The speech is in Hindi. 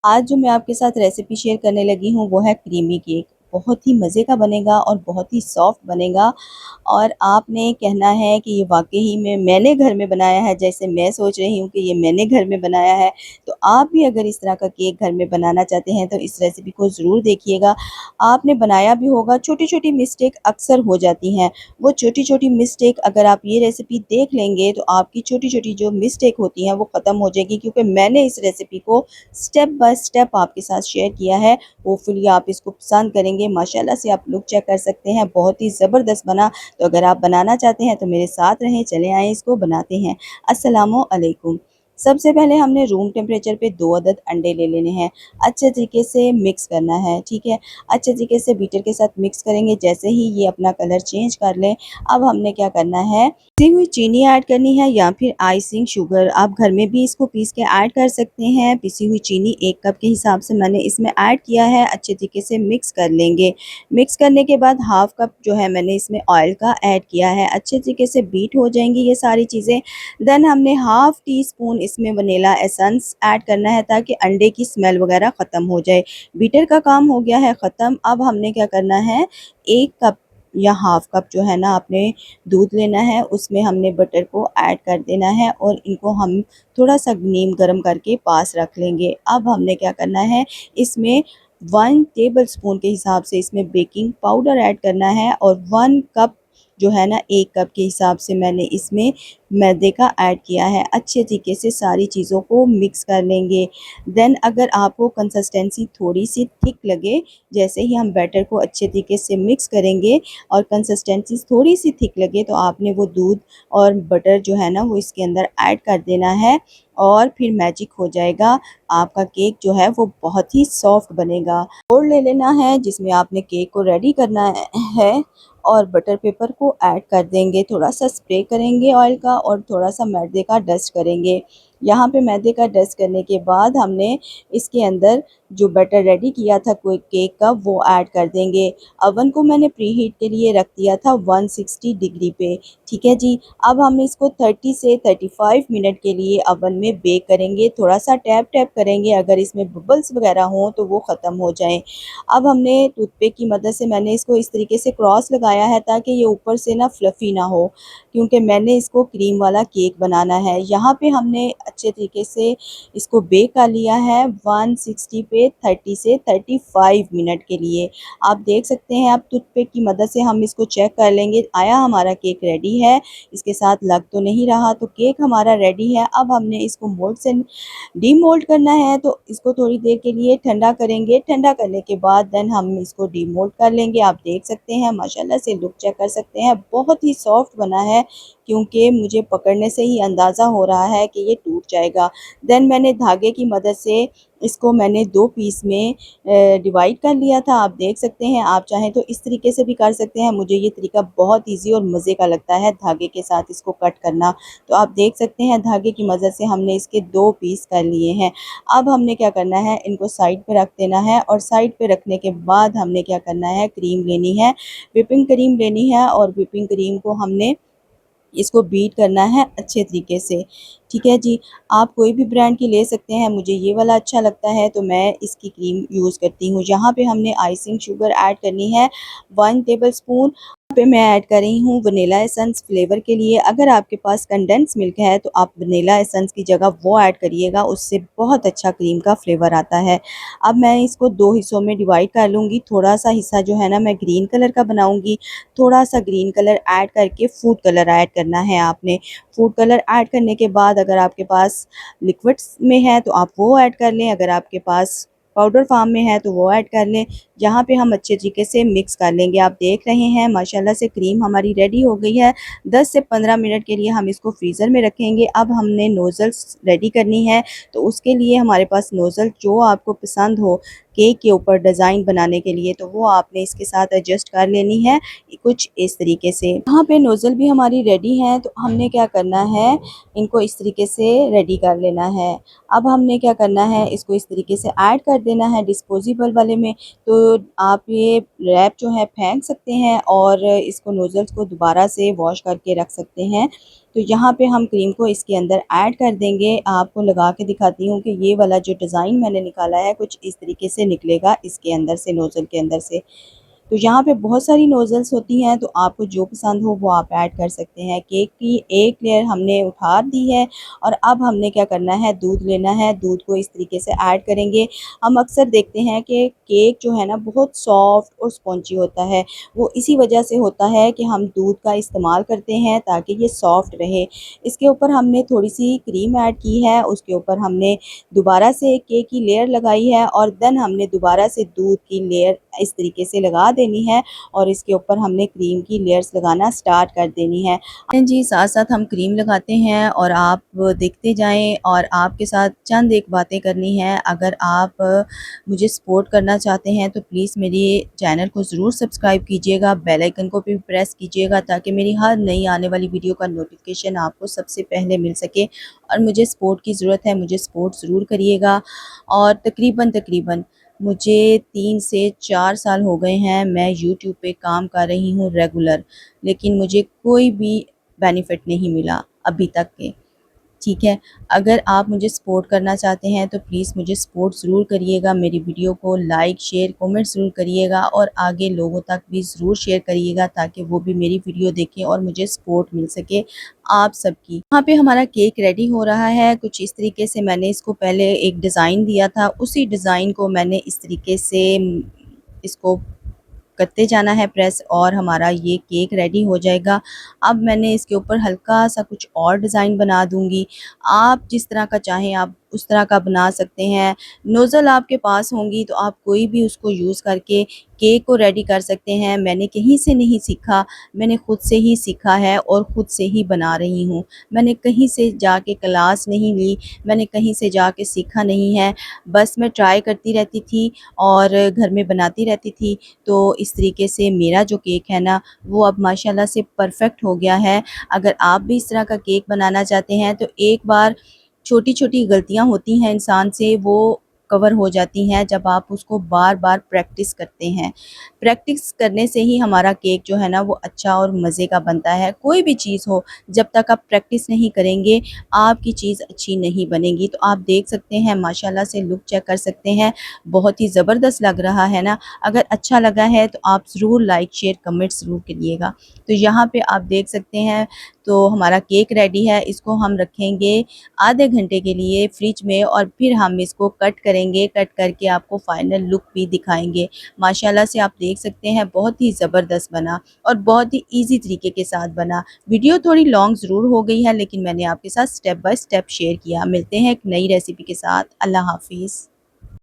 आज जो मैं आपके साथ रेसिपी शेयर करने लगी हूँ वो है क्रीमी केक। बहुत ही मज़े का बनेगा और बहुत ही सॉफ्ट बनेगा और आपने कहना है कि ये वाक़ई में मैंने घर में बनाया है, जैसे मैं सोच रही हूँ कि ये मैंने घर में बनाया है। तो आप भी अगर इस तरह का केक घर में बनाना चाहते हैं तो इस रेसिपी को ज़रूर देखिएगा। आपने बनाया भी होगा, छोटी-छोटी मिस्टेक अक्सर हो जाती हैं। वो छोटी-छोटी मिस्टेक अगर आप ये रेसिपी देख लेंगे तो आपकी छोटी-छोटी जो मिस्टेक होती हैं वो ख़त्म हो जाएगी, क्योंकि मैंने इस रेसिपी को स्टेप बाय स्टेप आपके साथ शेयर किया है। होपफुली आप इसको पसंद करेंगे। माशाल्लाह से आप लुक चेक कर सकते हैं, बहुत ही ज़बरदस्त बना। तो अगर आप बनाना चाहते हैं तो मेरे साथ रहें, चलें आएँ इसको बनाते हैं। अस्सलामु अलैकुम। सबसे पहले हमने रूम टेम्परेचर पे 2 अदद अंडे ले लेने हैं। अच्छे तरीके से मिक्स करना है, ठीक है? अच्छे तरीके से बीटर के साथ मिक्स करेंगे। जैसे ही ये अपना कलर चेंज कर लें, अब हमने क्या करना है, पिसी हुई चीनी ऐड करनी है या फिर आइसिंग शुगर। आप घर में भी इसको पीस के ऐड कर सकते हैं। पिसी हुई चीनी 1 कप के हिसाब से मैंने इसमें ऐड किया है। अच्छे तरीके से मिक्स कर लेंगे। मिक्स करने के बाद हाफ़ कप जो है मैंने इसमें ऑयल का ऐड किया है। अच्छे तरीके से बीट हो जाएंगी ये सारी चीज़ें। देन हमने हाफ़ टी स्पून इसमें वनीला एसेंस ऐड करना है ताकि अंडे की स्मेल वगैरह ख़त्म हो जाए। बीटर का काम हो गया है ख़त्म। अब हमने क्या करना है, 1 कप या हाफ़ कप जो है ना आपने दूध लेना है, उसमें हमने बटर को ऐड कर देना है और इनको हम थोड़ा-सा नीम गरम करके पास रख लेंगे। अब हमने क्या करना है, इसमें 1 टेबलस्पून के हिसाब से इसमें बेकिंग पाउडर ऐड करना है और 1 कप जो है ना 1 कप के हिसाब से मैंने इसमें मैदे का ऐड किया है। अच्छे तरीके से सारी चीज़ों को मिक्स कर लेंगे। देन अगर आपको कंसिस्टेंसी थोड़ी-सी थिक लगे, जैसे ही हम बैटर को अच्छे तरीके से मिक्स करेंगे और कंसिस्टेंसी थोड़ी-सी थिक लगे तो आपने वो दूध और बटर जो है ना वो इसके अंदर ऐड कर देना है और फिर मैजिक हो जाएगा। आपका केक जो है वो बहुत ही सॉफ्ट बनेगा। बोल ले लेना है जिसमें आपने केक को रेडी करना है और बटर पेपर को ऐड कर देंगे। थोड़ा-सा स्प्रे करेंगे ऑयल का और थोड़ा-सा मैदे का डस्ट करेंगे। यहाँ पे मैदे का डस्ट करने के बाद हमने इसके अंदर जो बैटर रेडी किया था कोई केक का वो ऐड कर देंगे। ओवन को मैंने प्री हीट के लिए रख दिया था 160 डिग्री पे, ठीक है जी। अब हम इसको 30 से 35 मिनट के लिए ओवन में बेक करेंगे। थोड़ा-सा टैप-टैप करेंगे, अगर इसमें बबल्स वगैरह हों तो वो ख़त्म हो जाएँ। अब हमने टूथपिक की मदद से मैंने इसको इस तरीके से क्रॉस लगाया है ताकि ये ऊपर से ना फ्लफ़ी ना हो, क्योंकि मैंने इसको क्रीम वाला केक बनाना है। यहाँ पे हमने अच्छे तरीके से इसको बेक कर लिया है 160 पे 30 से 35 मिनट के लिए। आप देख सकते हैं, अब टूथपिक की मदद से हम इसको चेक कर लेंगे, आया हमारा केक रेडी है, इसके साथ लग तो नहीं रहा। तो केक हमारा रेडी है। अब हमने इसको मोल्ड से डीमोल्ड करना है, तो इसको थोड़ी देर के लिए ठंडा करेंगे। ठंडा करने के बाद देन हम इसको डीमोल्ड कर लेंगे। आप देख सकते हैं माशाल्लाह से लुक चेक कर सकते हैं, बहुत ही सॉफ्ट बना है, क्योंकि मुझे पकड़ने से ही अंदाज़ा हो रहा है कि ये टूट जाएगा। देन मैंने धागे की मदद से इसको मैंने 2 पीस में डिवाइड कर लिया था। आप देख सकते हैं, आप चाहें तो इस तरीके से भी कर सकते हैं। मुझे ये तरीका बहुत ईज़ी और मज़े का लगता है धागे के साथ इसको कट करना। तो आप देख सकते हैं धागे की मदद से हमने इसके 2 पीस कर लिए हैं। अब हमने क्या करना है, इनको साइड पे रख देना है और साइड पे रखने के बाद हमने क्या करना है, क्रीम लेनी है, व्हिपिंग क्रीम लेनी है और व्हिपिंग क्रीम को हमने इसको बीट करना है अच्छे तरीके से, ठीक है जी। आप कोई भी ब्रांड की ले सकते हैं, मुझे ये वाला अच्छा लगता है तो मैं इसकी क्रीम यूज़ करती हूँ। यहाँ पे हमने आइसिंग शुगर ऐड करनी है 1 टेबलस्पून। यहाँ पे मैं ऐड कर रही हूँ वनीला एसेंस फ्लेवर के लिए। अगर आपके पास कंडेंस मिल्क है तो आप वनीला एसेंस की जगह वो ऐड करिएगा, उससे बहुत अच्छा क्रीम का फ्लेवर आता है। अब मैं इसको 2 हिस्सों में डिवाइड कर लूँगी। थोड़ा-सा हिस्सा जो है ना मैं ग्रीन कलर का बनाऊँगी, थोड़ा-सा ग्रीन कलर ऐड करके फूड कलर ऐड करना है आपने। फूड कलर ऐड करने के बाद अगर आपके पास लिक्विड्स में है तो आप वो ऐड कर लें, अगर आपके पास पाउडर फॉर्म में है तो वो ऐड कर लें। यहाँ पे हम अच्छे तरीके से मिक्स कर लेंगे। आप देख रहे हैं माशाल्लाह से क्रीम हमारी रेडी हो गई है। 10 से 15 मिनट के लिए हम इसको फ्रीज़र में रखेंगे। अब हमने नोज़ल्स रेडी करनी है, तो उसके लिए हमारे पास नोज़ल जो आपको पसंद हो केक के ऊपर डिज़ाइन बनाने के लिए, तो वो आपने इसके साथ एडजस्ट कर लेनी है कुछ इस तरीके से। यहाँ पे नोज़ल भी हमारी रेडी हैं, तो हमने क्या करना है, इनको इस तरीके से रेडी कर लेना है। अब हमने क्या करना है, इसको इस तरीके से ऐड कर देना है डिस्पोजेबल वाले में। तो आप ये रैप जो है फेंक सकते हैं और इसको नोज़ल्स को दोबारा से वॉश करके रख सकते हैं। तो यहाँ पे हम क्रीम को इसके अंदर ऐड कर देंगे। आपको लगा के दिखाती हूँ कि ये वाला जो डिज़ाइन मैंने निकाला है कुछ इस तरीके से निकलेगा इसके अंदर से, नोज़ल के अंदर से। तो यहाँ पे बहुत सारी नोज़ल्स होती हैं, तो आपको जो पसंद हो वो आप ऐड कर सकते हैं। केक की एक लेयर हमने उठा दी है और अब हमने क्या करना है, दूध लेना है। दूध को इस तरीके से ऐड करेंगे। हम अक्सर देखते हैं कि केक जो है ना बहुत सॉफ्ट और स्पॉन्जी होता है। वो इसी वजह से होता है कि हम दूध का इस्तेमाल करते हैं ताकि ये सॉफ्ट रहे। इसके ऊपर हमने थोड़ी-सी क्रीम ऐड की है, उसके ऊपर हमने दोबारा से केक की लेयर लगाई है और देन हमने दोबारा से दूध की लेयर इस तरीके से लगा देनी है और इसके ऊपर हमने क्रीम की लेयर्स लगाना स्टार्ट कर देनी है। जी, साथ-साथ हम क्रीम लगाते हैं और आप देखते जाएँ और आपके साथ चंद एक बातें करनी हैं। अगर आप मुझे सपोर्ट करना चाहते हैं तो प्लीज़ मेरे चैनल को ज़रूर सब्सक्राइब कीजिएगा, बेल आइकन को भी प्रेस कीजिएगा ताकि मेरी हर नई आने वाली वीडियो का नोटिफिकेशन आपको सबसे पहले मिल सके। और मुझे सपोर्ट की ज़रूरत है, मुझे सपोर्ट ज़रूर करिएगा। और तकरीबन मुझे 3 से 4 साल हो गए हैं मैं यूट्यूब पे काम कर रही हूँ रेगुलर, लेकिन मुझे कोई भी बेनिफिट नहीं मिला अभी तक के। ठीक है, अगर आप मुझे सपोर्ट करना चाहते हैं तो प्लीज़ मुझे सपोर्ट ज़रूर करिएगा। मेरी वीडियो को लाइक, शेयर, कमेंट ज़रूर करिएगा और आगे लोगों तक भी ज़रूर शेयर करिएगा ताकि वो भी मेरी वीडियो देखें और मुझे सपोर्ट मिल सके आप सबकी। यहाँ पे हमारा केक रेडी हो रहा है। कुछ इस तरीके से मैंने इसको पहले एक डिज़ाइन दिया था, उसी डिज़ाइन को मैंने इस तरीके से इसको करते जाना है प्रेस और हमारा ये केक रेडी हो जाएगा। अब मैंने इसके ऊपर हल्का-सा कुछ और डिज़ाइन बना दूँगी। आप जिस तरह का चाहें आप उस तरह का बना सकते हैं। नोज़ल आपके पास होंगी तो आप कोई भी उसको यूज़ करके केक को रेडी कर सकते हैं। मैंने कहीं से नहीं सीखा, मैंने खुद से ही सीखा है और खुद से ही बना रही हूँ। मैंने कहीं से जाके क्लास नहीं ली, मैंने कहीं से जाके सीखा नहीं है। बस मैं ट्राई करती रहती थी और घर में बनाती रहती थी। तो इस तरीके से मेरा जो केक है ना वो अब माशाल्लाह से परफ़ेक्ट हो गया है। अगर आप भी इस तरह का केक बनाना चाहते हैं तो एक बार छोटी-छोटी गलतियाँ होती हैं इंसान से वो कवर हो जाती हैं जब आप उसको बार-बार प्रैक्टिस करते हैं। प्रैक्टिस करने से ही हमारा केक जो है ना वो अच्छा और मज़े का बनता है। कोई भी चीज़ हो जब तक आप प्रैक्टिस नहीं करेंगे आपकी चीज़ अच्छी नहीं बनेगी। तो आप देख सकते हैं माशाल्लाह से लुक चेक कर सकते हैं। बहुत ही ज़बरदस्त लग रहा है ना। अगर अच्छा लगा है तो आप ज़रूर लाइक, शेयर, कमेंट ज़रूर करिएगा। तो यहाँ पे आप देख सकते हैं तो हमारा केक रेडी है। इसको हम रखेंगे आधे घंटे के लिए फ्रिज में और फिर हम इसको कट करेंगे। कट करके आपको फाइनल लुक भी दिखाएँगे। माशाल्लाह से आप देख सकते हैं बहुत ही ज़बरदस्त बना और बहुत ही ईज़ी तरीके के साथ बना। वीडियो थोड़ी लॉन्ग ज़रूर हो गई है लेकिन मैंने आपके साथ स्टेप बाय स्टेप शेयर किया। मिलते हैं एक नई रेसिपी के साथ। अल्लाह हाफ़िज़।